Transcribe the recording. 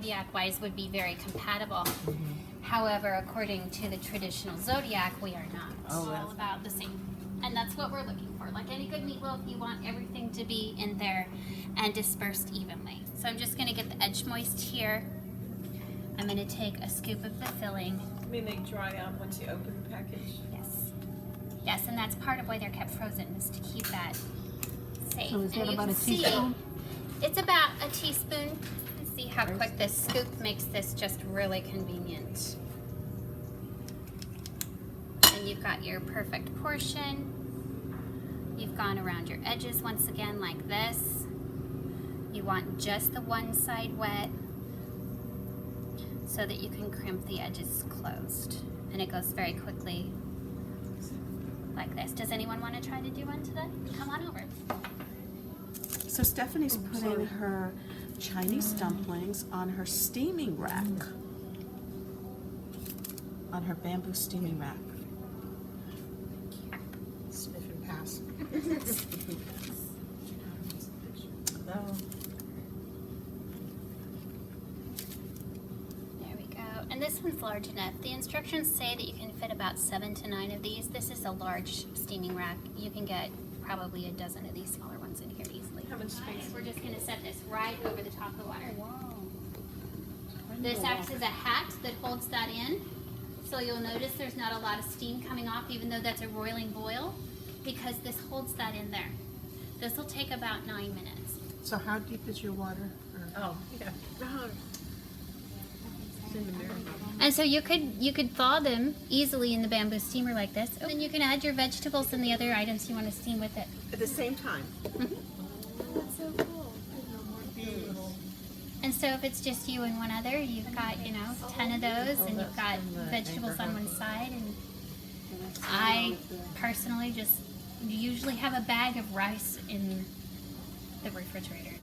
zodiac wise would be very compatible. However, according to the traditional zodiac, we are not. All about the same. And that's what we're looking for. Like any good meatloaf, you want everything to be in there and dispersed evenly. So I'm just gonna get the edge moist here. I'm gonna take a scoop of the filling. I mean, they dry out once you open the package. Yes. Yes, and that's part of why they're kept frozen, is to keep that safe. So is that and about a see, teaspoon? it's about a teaspoon. See how quick this scoop makes this just really convenient. And you've got your perfect portion. You've gone around your edges once again like this. You want just the one side wet so that you can crimp the edges closed. And it goes very quickly like this. Does anyone want to try to do one today? Come on over. So Stephanie's putting her Chinese dumplings on her steaming rack. On her bamboo steaming rack. Sniff and pass. There we go. And this one's large enough. The instructions say that you can fit about 7 to 9 of these. This is a large steaming rack. You can get probably a dozen of these smaller ones in here easily. How much space? We're just going to set this right over the top of the water. This acts as a hat that holds that in. So you'll notice there's not a lot of steam coming off, even though that's a roiling boil, because this holds that in there. This will take about 9 minutes. So how deep is your water? Oh, yeah. It's in the MIRIN. And so you could thaw them easily in the bamboo steamer like this. And then you can add your vegetables and the other items you want to steam with it. At the same time. That's so cool. And so if it's just you and one other, you've got, 10 of those, and you've got vegetables on one side. And I personally just usually have a bag of rice in the refrigerator.